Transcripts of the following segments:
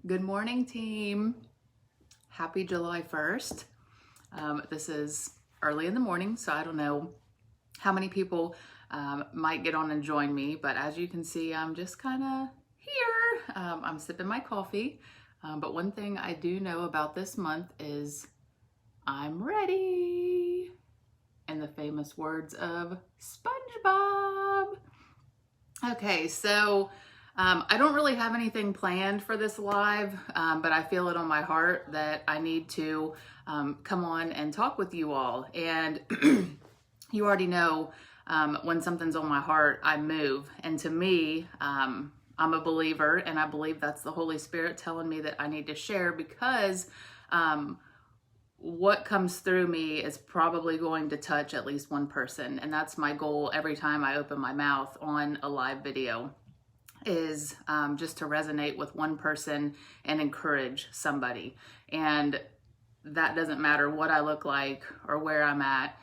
Good morning, team. Happy July 1st. This is early in the morning, so I don't know how many people might get on and join me, but as you can see, I'm just kind of here. I'm sipping my coffee, but one thing I do know about this month is I'm ready. In the famous words of SpongeBob. Okay, so I don't really have anything planned for this live, but I feel it on my heart that I need to come on and talk with you all. And you already know when something's on my heart, I move. And to me, I'm a believer, and I believe that's the Holy Spirit telling me that I need to share because what comes through me is probably going to touch at least one person. And that's my goal every time I open my mouth on a live video, is just to resonate with one person and encourage somebody. And that doesn't matter what I look like or where I'm at.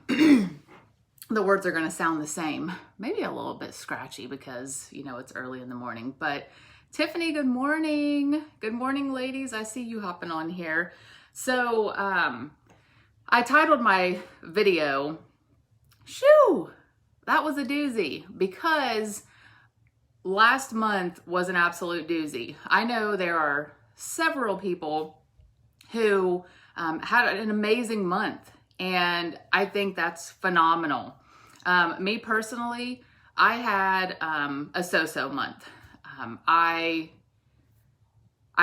The words are going to sound the same, maybe a little bit scratchy because, you know, it's early in the morning. But Tiffany, good morning. Good morning, ladies. I see you hopping on here. So I titled my video, shoo, that was a doozy, because last month was an absolute doozy. I know there are several people who had an amazing month, and I think that's phenomenal. Me personally, I had a so-so month. I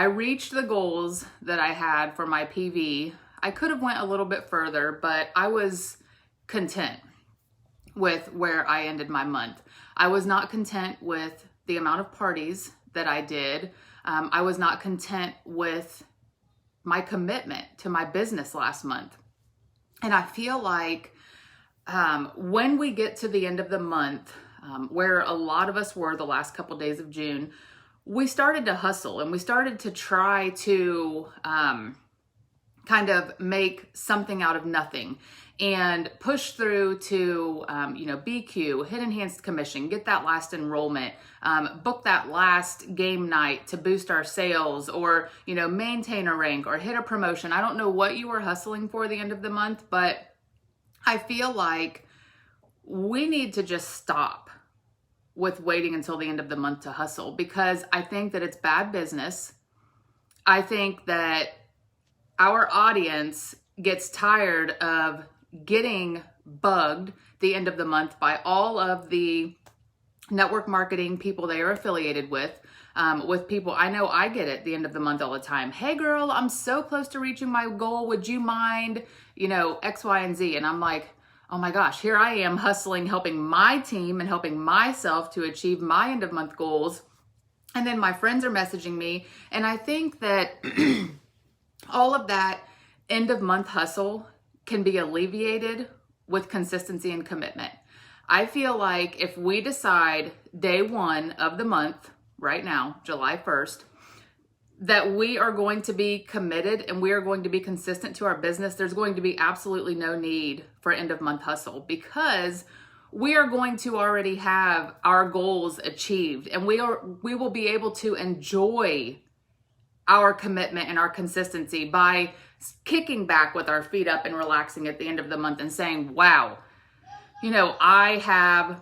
reached the goals that I had for my PV. I could have went a little bit further, but I was content with where I ended my month. I was not content with the amount of parties that I did. I was not content with my commitment to my business last month. And I feel like when we get to the end of the month, where a lot of us were the last couple days of June, we started to hustle and we started to try to kind of make something out of nothing and push through to, BQ, hit enhanced commission, get that last enrollment, book that last game night to boost our sales, or, maintain a rank or hit a promotion. I don't know what you were hustling for the end of the month, but I feel like we need to just stop with waiting until the end of the month to hustle, because I think that it's bad business. I think that our audience gets tired of getting bugged the end of the month by all of the network marketing people they are affiliated with people. I know I get it the end of the month all the time. Hey girl, I'm so close to reaching my goal. Would you mind, X, Y, and Z? And I'm like, oh my gosh, here I am hustling, helping my team and helping myself to achieve my end of month goals. And then my friends are messaging me. And I think that all of that end of month hustle can be alleviated with consistency and commitment. I feel like if we decide day one of the month, right now, July 1st, that we are going to be committed and we are going to be consistent to our business, there's going to be absolutely no need for end of month hustle, because we are going to already have our goals achieved, and we will be able to enjoy our commitment and our consistency by kicking back with our feet up and relaxing at the end of the month and saying, wow, I have,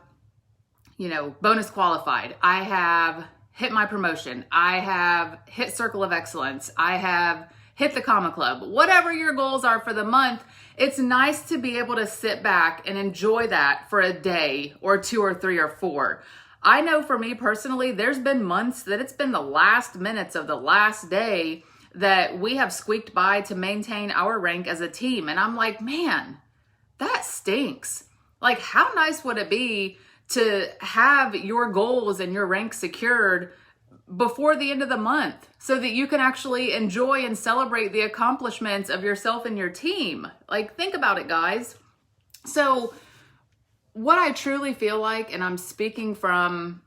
bonus qualified. I have hit my promotion. I have hit Circle of Excellence. I have hit the Comma Club. Whatever your goals are for the month, it's nice to be able to sit back and enjoy that for a day or two or three or four. I know for me personally, there's been months that it's been the last minutes of the last day that we have squeaked by to maintain our rank as a team. And I'm like, man, that stinks. Like, how nice would it be to have your goals and your rank secured before the end of the month so that you can actually enjoy and celebrate the accomplishments of yourself and your team? Like, think about it, guys. So what I truly feel like, and I'm speaking from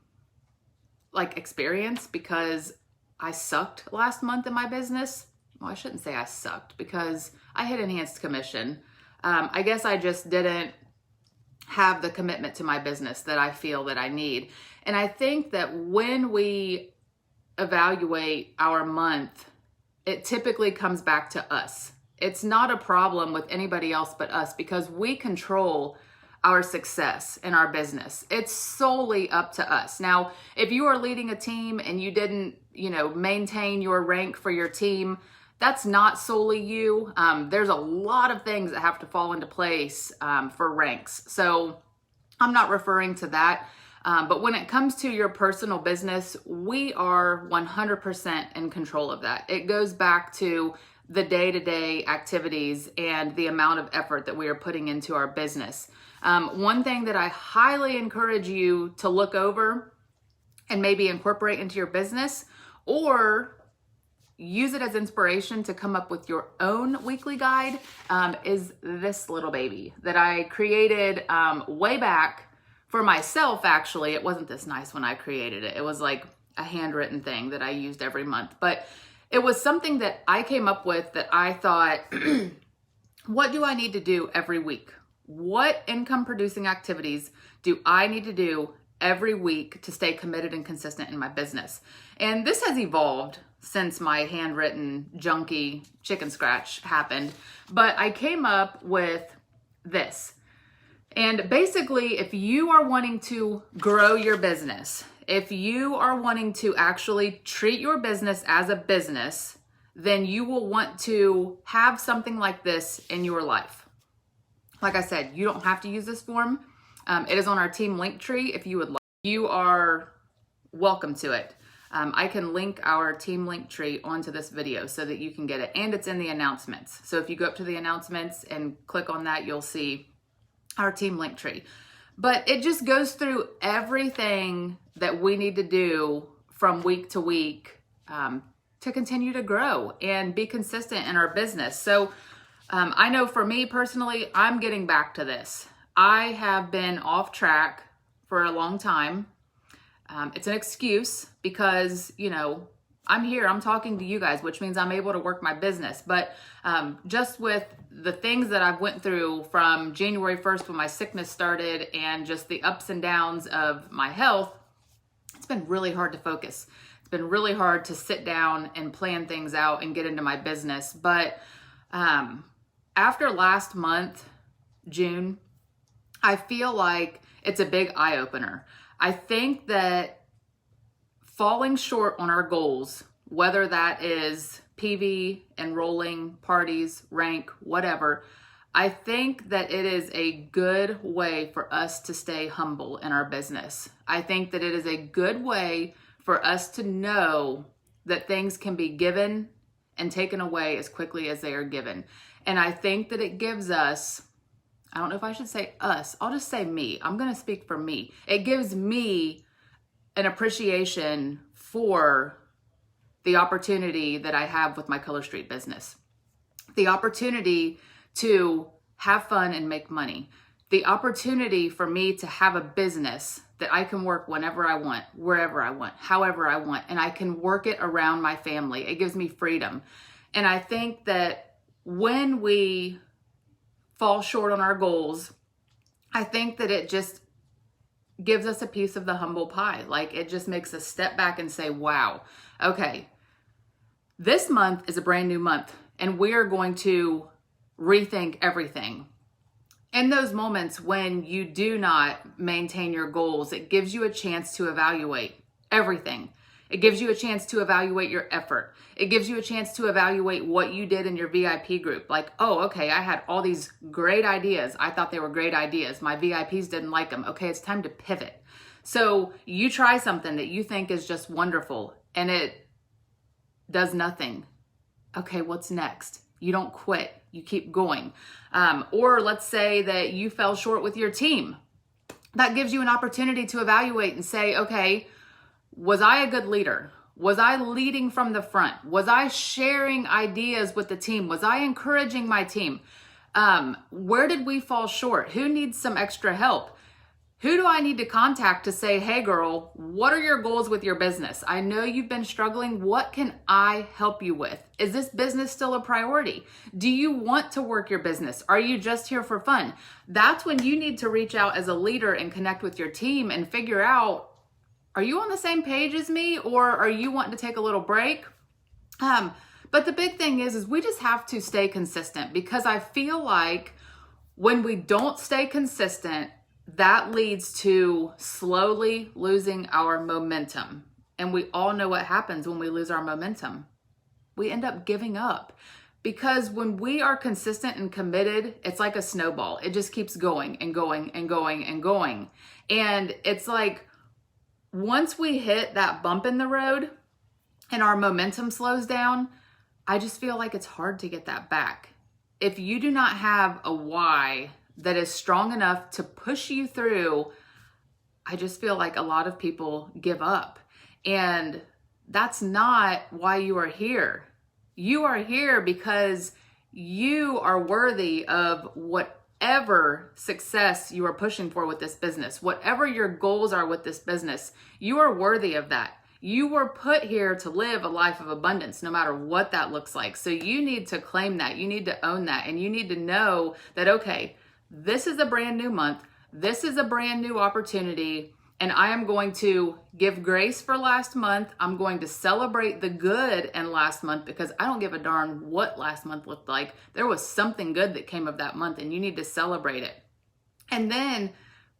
like experience because I sucked last month in my business. Well, I shouldn't say I sucked because I hit enhanced commission. I guess I just didn't have the commitment to my business that I feel that I need. And I think that when we evaluate our month, it typically comes back to us. It's not a problem with anybody else but us, because we control our success in our business. It's solely up to us. Now, if you are leading a team and you didn't, maintain your rank for your team, that's not solely you. There's a lot of things that have to fall into place for ranks. So I'm not referring to that. But when it comes to your personal business, we are 100% in control of that. It goes back to the day-to-day activities and the amount of effort that we are putting into our business. One thing that I highly encourage you to look over and maybe incorporate into your business, or use it as inspiration to come up with your own weekly guide, is this little baby that I created way back for myself. Actually, it wasn't this nice when I created it. It was like a handwritten thing that I used every month. But it was something that I came up with that I thought, what do I need to do every week? What income producing activities do I need to do every week to stay committed and consistent in my business? And this has evolved since my handwritten junky chicken scratch happened. But I came up with this. And basically, if you are wanting to grow your business, if you are wanting to actually treat your business as a business, then you will want to have something like this in your life. Like I said, you don't have to use this form. It is on our team link tree. If you would like, you are welcome to it. I can link our team link tree onto this video so that you can get it. And it's in the announcements. So if you go up to the announcements and click on that, you'll see our team link tree. But it just goes through everything that we need to do from week to week to continue to grow and be consistent in our business. So I know for me personally, I'm getting back to this. I have been off track for a long time. It's an excuse because, I'm here, I'm talking to you guys, which means I'm able to work my business. But just with the things that I've went through from January 1st when my sickness started and just the ups and downs of my health, it's been really hard to focus. It's been really hard to sit down and plan things out and get into my business. But after last month, June, I feel like it's a big eye-opener. I think that falling short on our goals, whether that is PV, enrolling, parties, rank, whatever, I think that it is a good way for us to stay humble in our business. I think that it is a good way for us to know that things can be given and taken away as quickly as they are given. And I think that it gives us, I don't know if I should say us, I'll just say me. I'm going to speak for me. It gives me an appreciation for the opportunity that I have with my Color Street business. The opportunity to have fun and make money. The opportunity for me to have a business that I can work whenever I want, wherever I want, however I want, and I can work it around my family. It gives me freedom. And I think that when we fall short on our goals, I think that it just gives us a piece of the humble pie. Like, it just makes us step back and say, wow, okay, this month is a brand new month and we are going to rethink everything. In those moments when you do not maintain your goals, it gives you a chance to evaluate everything. It gives you a chance to evaluate your effort. It gives you a chance to evaluate what you did in your VIP group. Like, oh, okay, I had all these great ideas. I thought they were great ideas. My VIPs didn't like them. Okay, it's time to pivot. So you try something that you think is just wonderful and it does nothing. Okay, what's next? You don't quit. You keep going. Or let's say that you fell short with your team. That gives you an opportunity to evaluate and say, okay, was I a good leader? Was I leading from the front? Was I sharing ideas with the team? Was I encouraging my team? Where did we fall short? Who needs some extra help? Who do I need to contact to say, hey girl, what are your goals with your business? I know you've been struggling. What can I help you with? Is this business still a priority? Do you want to work your business? Are you just here for fun? That's when you need to reach out as a leader and connect with your team and figure out, Are you on the same page as me, or are you wanting to take a little break? But the big thing is we just have to stay consistent, because I feel like when we don't stay consistent, that leads to slowly losing our momentum. And we all know what happens when we lose our momentum. We end up giving up. Because when we are consistent and committed, it's like a snowball. It just keeps going and going and going and going. And it's like once we hit that bump in the road and our momentum slows down, I just feel like it's hard to get that back. If you do not have a why that is strong enough to push you through, I just feel like a lot of people give up. And that's not why you are here. You are here because you are worthy of whatever success you are pushing for with this business. Whatever your goals are with this business, you are worthy of that. You were put here to live a life of abundance, no matter what that looks like. So you need to claim that. You need to own that. And you need to know that, okay, this is a brand new month. This is a brand new opportunity. And I am going to give grace for last month. I'm going to celebrate the good in last month, because I don't give a darn what last month looked like. There was something good that came of that month, and you need to celebrate it. And then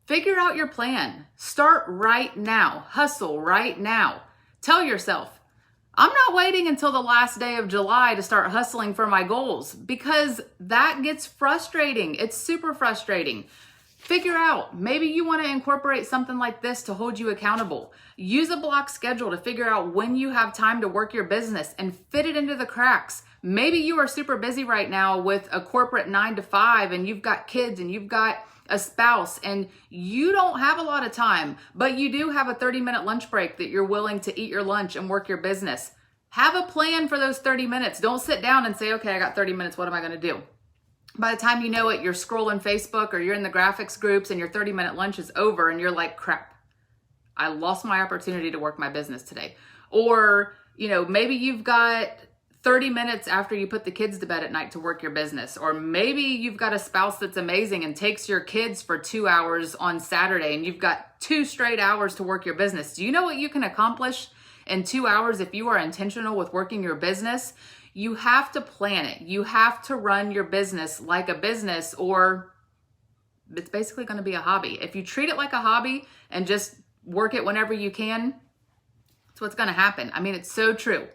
figure out your plan. Start right now. Hustle right now. Tell yourself, I'm not waiting until the last day of July to start hustling for my goals, because that gets frustrating. It's super frustrating. Figure out, maybe you want to incorporate something like this to hold you accountable. Use a block schedule to figure out when you have time to work your business and fit it into the cracks. Maybe you are super busy right now with a corporate 9 to 5, and you've got kids and you've got a spouse and you don't have a lot of time, but you do have a 30-minute lunch break that you're willing to eat your lunch and work your business. Have a plan for those 30 minutes. Don't sit down and say, okay, I got 30 minutes. What am I going to do? By the time you know it, you're scrolling Facebook or you're in the graphics groups and your 30-minute lunch is over and you're like, crap, I lost my opportunity to work my business today. Or, maybe you've got 30 minutes after you put the kids to bed at night to work your business. Or maybe you've got a spouse that's amazing and takes your kids for 2 hours on Saturday and you've got 2 straight hours to work your business. Do you know what you can accomplish in 2 hours if you are intentional with working your business? You have to plan it. You have to run your business like a business, or it's basically going to be a hobby. If you treat it like a hobby and just work it whenever you can, that's what's going to happen. I mean, it's so true.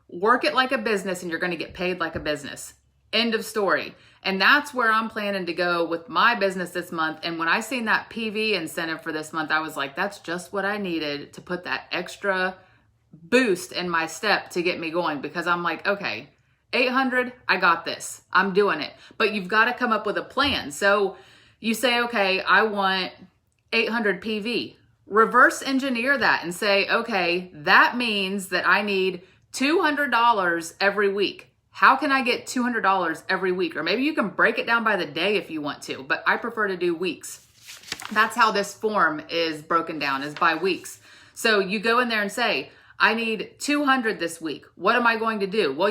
Work it like a business and you're going to get paid like a business. End of story. And that's where I'm planning to go with my business this month. And when I seen that PV incentive for this month, I was like, that's just what I needed to put that extra boost in my step to get me going, because I'm like, okay, 800, I got this. I'm doing it. But you've got to come up with a plan. So you say, okay, I want 800 PV. Reverse engineer that and say, okay, that means that I need $200 every week. How can I get $200 every week? Or maybe you can break it down by the day if you want to, but I prefer to do weeks. That's how this form is broken down, is by weeks. So you go in there and say, I need 200 this week. What am I going to do? Well,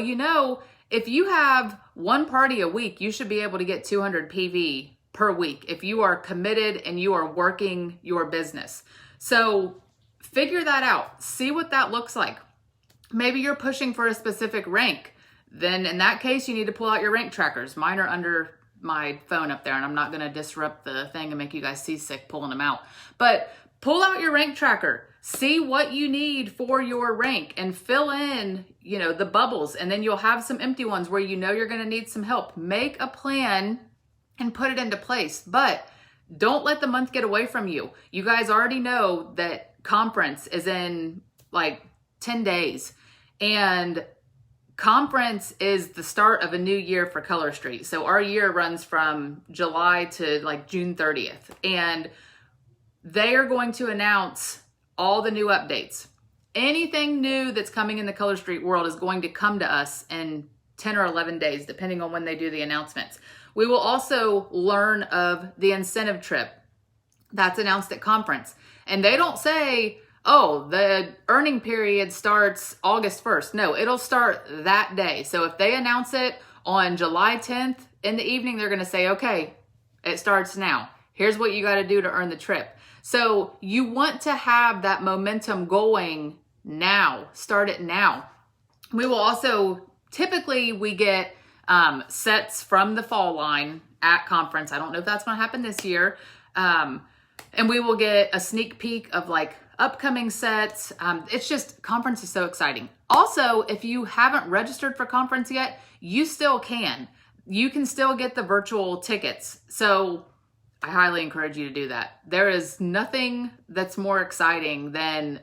if you have one party a week, you should be able to get 200 PV per week if you are committed and you are working your business. So figure that out. See what that looks like. Maybe you're pushing for a specific rank. Then in that case, you need to pull out your rank trackers. Mine are under my phone up there, and I'm not going to disrupt the thing and make you guys seasick pulling them out. But pull out your rank tracker. See what you need for your rank and fill in, the bubbles. And then you'll have some empty ones where you're going to need some help. Make a plan and put it into place. But don't let the month get away from you. You guys already know that conference is in like 10 days. And conference is the start of a new year for Color Street. So our year runs from July to like June 30th. And they are going to announce all the new updates. Anything new that's coming in the Color Street world is going to come to us in 10 or 11 days, depending on when they do the announcements. We will also learn of the incentive trip that's announced at conference. And they don't say, oh, the earning period starts August 1st. No, it'll start that day. So if they announce it on July 10th in the evening, they're going to say, okay, it starts now. Here's what you got to do to earn the trip. So you want to have that momentum going now. Start it now. We will also, typically we get sets from the fall line at conference. I don't know if that's going to happen this year. And we will get a sneak peek of like upcoming sets. It's just, conference is so exciting. Also, if you haven't registered for conference yet, you still can. You can still get the virtual tickets. So I highly encourage you to do that. There is nothing that's more exciting than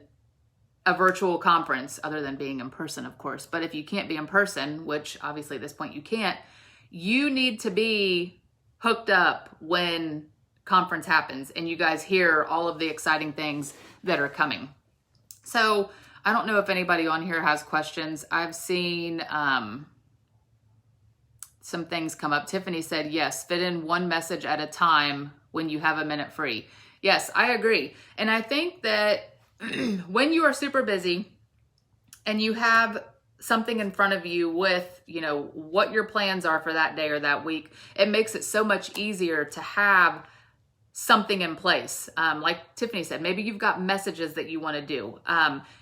a virtual conference, other than being in person, of course. But if you can't be in person, which obviously at this point you can't, you need to be hooked up when conference happens and you guys hear all of the exciting things that are coming. So I don't know if anybody on here has questions. I've seen some things come up. Tiffany said, yes, fit in one message at a time when you have a minute free. Yes, I agree. And I think that when you are super busy and you have something in front of you with, you know, what your plans are for that day or that week, it makes it so much easier to have something in place. Like Tiffany said, maybe you've got messages that you want to do.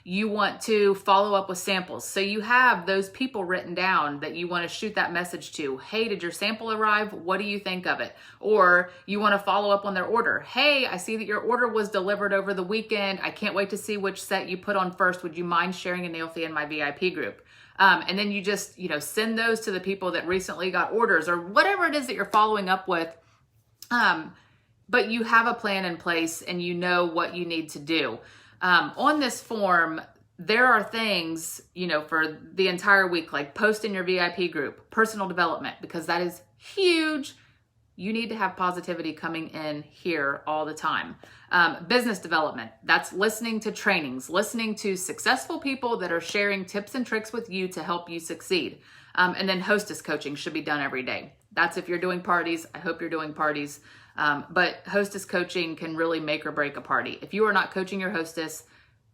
You want to follow up with samples. So you have those people written down that you want to shoot that message to. Hey, did your sample arrive? What do you think of it? Or you want to follow up on their order. Hey, I see that your order was delivered over the weekend. I can't wait to see which set you put on first. Would you mind sharing a nail fee in my VIP group? And then you just, you know, send those to the people that recently got orders or whatever it is that you're following up with. But you have a plan in place and you know what you need to do. On this form, there are things, you know, for the entire week, like post in your VIP group, personal development, because that is huge. You need to have positivity coming in here all the time. Business development, that's listening to trainings, listening to successful people that are sharing tips and tricks with you to help you succeed. And then hostess coaching should be done every day. That's if you're doing parties. I hope you're doing parties. But hostess coaching can really make or break a party. If you are not coaching your hostess,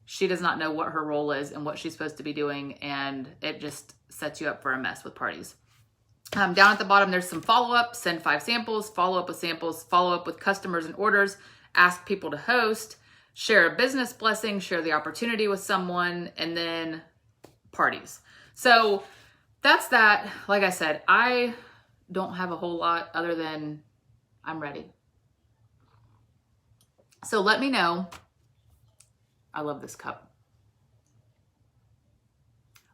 she does not know what her role is and what she's supposed to be doing, and it just sets you up for a mess with parties. Down at the bottom, there's some follow-up, send 5 samples, follow up with samples, follow up with customers and orders, ask people to host, share a business blessing, share the opportunity with someone, and then parties. So that's that. Like I said, I don't have a whole lot other than I'm ready. So let me know. I love this cup.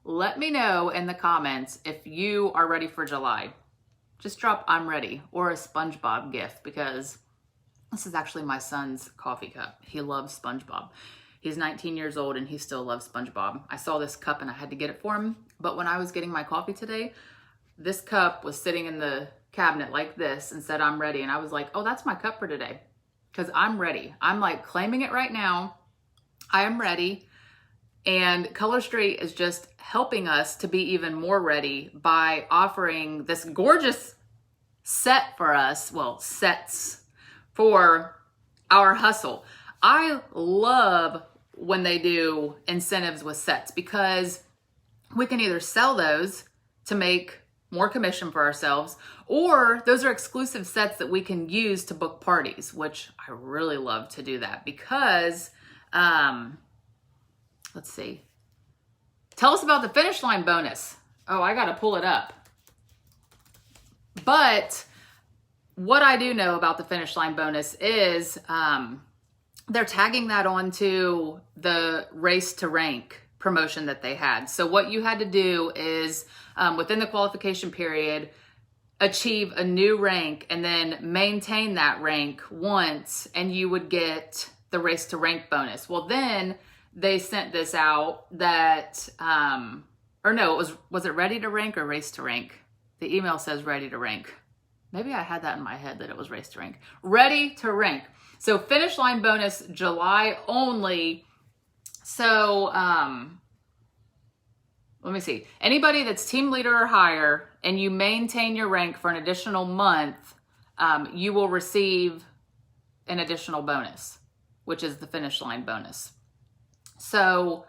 Let me know in the comments if you are ready for July. Just drop I'm ready or a SpongeBob gift, because this is actually my son's coffee cup. He loves SpongeBob. He's 19 years old and he still loves SpongeBob. I saw this cup and I had to get it for him. But when I was getting my coffee today, this cup was sitting in the cabinet like this and said, I'm ready. And I was like, oh, that's my cup for today. Because I'm ready. I'm like claiming it right now. I am ready. And Color Street is just helping us to be even more ready by offering this gorgeous set for us. Well, sets for our hustle. I love when they do incentives with sets, because we can either sell those to make more commission for ourselves, or those are exclusive sets that we can use to book parties, which I really love to do that because, let's see. Tell us about the finish line bonus. Oh, I got to pull it up. But what I do know about the finish line bonus is they're tagging that onto the race to rank promotion that they had. So what you had to do is within the qualification period, achieve a new rank and then maintain that rank once, and you would get the race to rank bonus. Well, then they sent this out that, or no, was it ready to rank or race to rank? The email says ready to rank. Maybe I had that in my head that it was race to rank. Ready to rank. So finish line bonus, July only. So, let me see. Anybody that's team leader or higher and you maintain your rank for an additional month, you will receive an additional bonus, which is the finish line bonus. So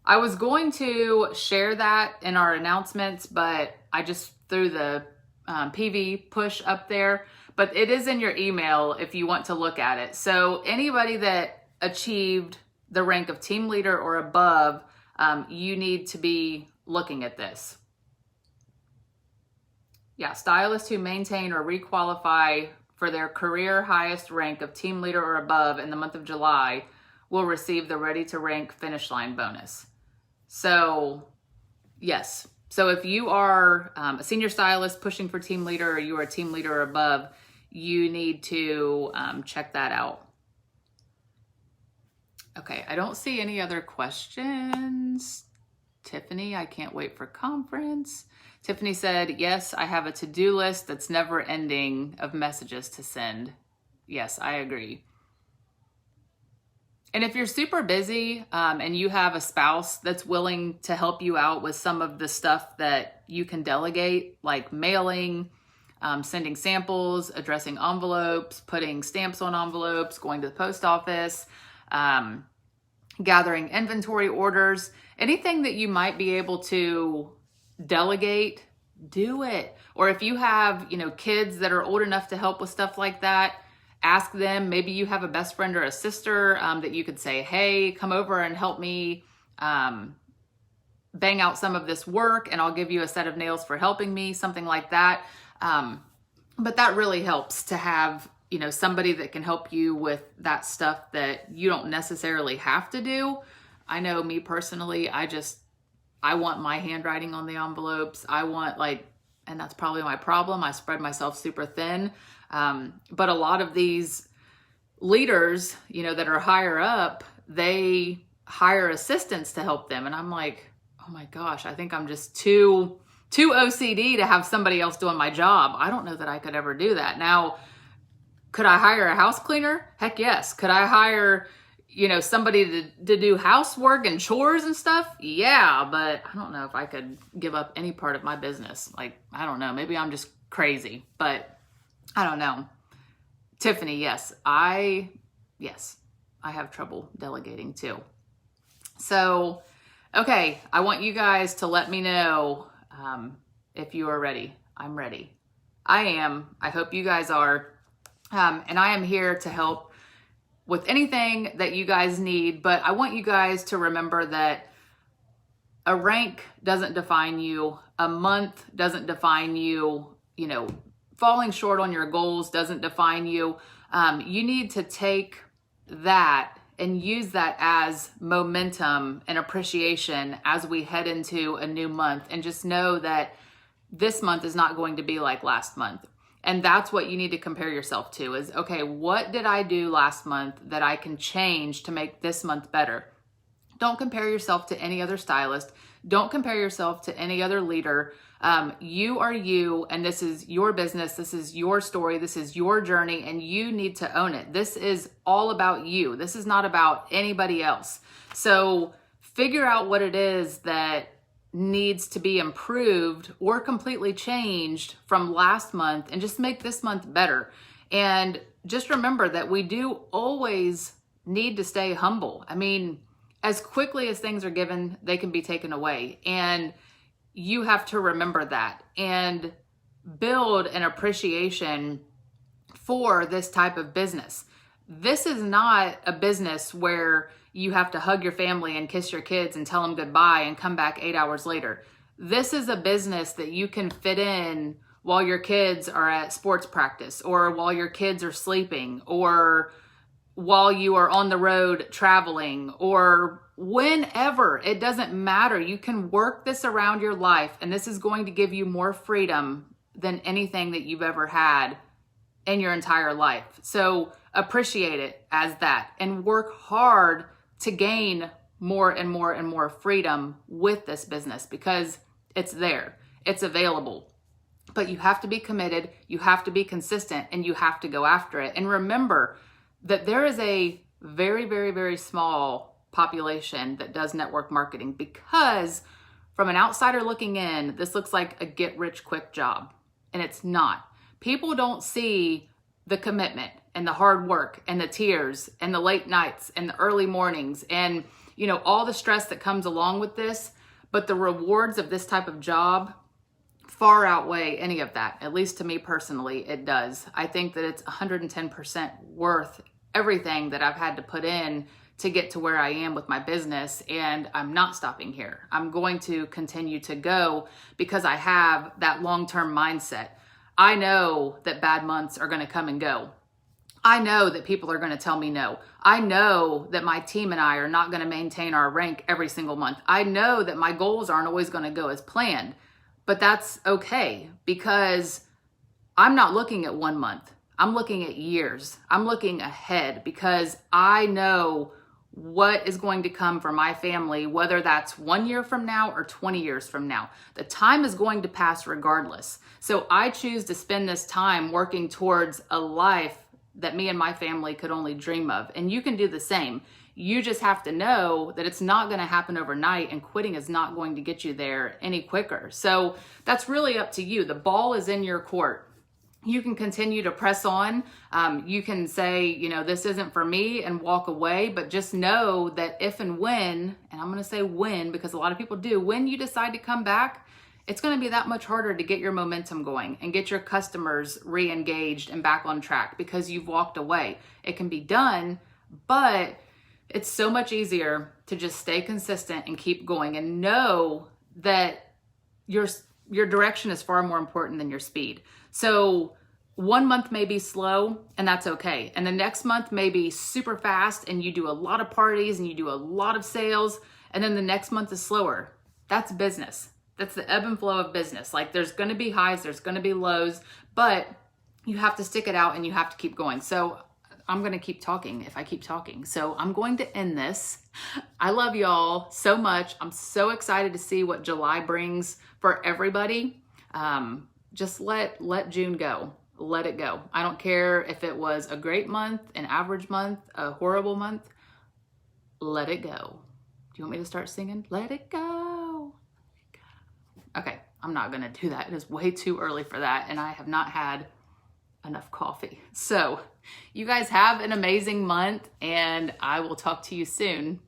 I was going to share that in our announcements, but I just threw the PV push up there, but it is in your email if you want to look at it. So anybody that achieved the rank of team leader or above, you need to be looking at this. Yeah, stylists who maintain or requalify for their career highest rank of team leader or above in the month of July will receive the ready to rank finish line bonus. So yes. So if you are a senior stylist pushing for team leader, or you are a team leader or above, you need to check that out. Okay, I don't see any other questions. Tiffany, I can't wait for conference. Tiffany said, yes, I have a to-do list that's never ending of messages to send. Yes, I agree. And if you're super busy and you have a spouse that's willing to help you out with some of the stuff that you can delegate, like mailing, sending samples, addressing envelopes, putting stamps on envelopes, going to the post office, gathering inventory orders, anything that you might be able to delegate, do it. Or if you have, kids that are old enough to help with stuff like that, ask them. Maybe you have a best friend or a sister that you could say, hey, come over and help me bang out some of this work, and I'll give you a set of nails for helping me, something like that. But that really helps to have, somebody that can help you with that stuff that you don't necessarily have to do. I know me personally, I want my handwriting on the envelopes. I want and that's probably my problem. I spread myself super thin. But a lot of these leaders, that are higher up, they hire assistants to help them. And I'm like, oh my gosh, I think I'm just too OCD to have somebody else doing my job. I don't know that I could ever do that. Now, could I hire a house cleaner? Heck yes. Could I hire, somebody to do housework and chores and stuff? Yeah, but I don't know if I could give up any part of my business. I don't know. Maybe I'm just crazy, but I don't know. Tiffany, yes, I have trouble delegating too. So, okay, I want you guys to let me know if you are ready. I'm ready. I am. I hope you guys are. And I am here to help with anything that you guys need, but I want you guys to remember that a rank doesn't define you. A month doesn't define you. Falling short on your goals doesn't define you. You need to take that and use that as momentum and appreciation as we head into a new month, and just know that this month is not going to be like last month. And that's what you need to compare yourself to is, okay, what did I do last month that I can change to make this month better? Don't compare yourself to any other stylist. Don't compare yourself to any other leader. You are you, and this is your business. This is your story. This is your journey, and you need to own it. This is all about you. This is not about anybody else. So figure out what it is that needs to be improved or completely changed from last month, and just make this month better. And just remember that we do always need to stay humble. I mean, as quickly as things are given, they can be taken away. And you have to remember that and build an appreciation for this type of business. This is not a business where you have to hug your family and kiss your kids and tell them goodbye and come back 8 hours later. This is a business that you can fit in while your kids are at sports practice, or while your kids are sleeping, or while you are on the road traveling, or whenever. It doesn't matter. You can work this around your life, and this is going to give you more freedom than anything that you've ever had in your entire life. So appreciate it as that, and work hard to gain more and more and more freedom with this business, because it's there, it's available. But you have to be committed, you have to be consistent, and you have to go after it. And remember that there is a very, very, very small population that does network marketing, because from an outsider looking in, this looks like a get rich quick job, and it's not. People don't see the commitment and the hard work and the tears and the late nights and the early mornings and, all the stress that comes along with this. But the rewards of this type of job far outweigh any of that. At least to me personally, it does. I think that it's 110% worth everything that I've had to put in to get to where I am with my business, and I'm not stopping here. I'm going to continue to go because I have that long-term mindset. I know that bad months are going to come and go. I know that people are going to tell me no. I know that my team and I are not going to maintain our rank every single month. I know that my goals aren't always going to go as planned, but that's okay because I'm not looking at 1 month. I'm looking at years. I'm looking ahead because I know what is going to come for my family, whether that's 1 year from now or 20 years from now. The time is going to pass regardless. So I choose to spend this time working towards a life that me and my family could only dream of. And you can do the same. You just have to know that it's not going to happen overnight, and quitting is not going to get you there any quicker. So that's really up to you. The ball is in your court. You can continue to press on. You can say, you know, this isn't for me and walk away, but just know that if and when, and I'm going to say when because a lot of people do, when you decide to come back, it's going to be that much harder to get your momentum going and get your customers re-engaged and back on track because you've walked away. It can be done, but it's so much easier to just stay consistent and keep going and know that your direction is far more important than your speed. So 1 month may be slow, and that's okay. And the next month may be super fast and you do a lot of parties and you do a lot of sales, and then the next month is slower. That's business. That's the ebb and flow of business. Like there's going to be highs, there's going to be lows, but you have to stick it out and you have to keep going. So I'm going to keep talking if I keep talking. So I'm going to end this. I love y'all so much. I'm so excited to see what July brings for everybody. Just let June go. Let it go. I don't care if it was a great month, an average month, a horrible month. Let it go. Do you want me to start singing? Let it go. Okay, I'm not going to do that. It is way too early for that, and I have not had enough coffee. So you guys have an amazing month, and I will talk to you soon.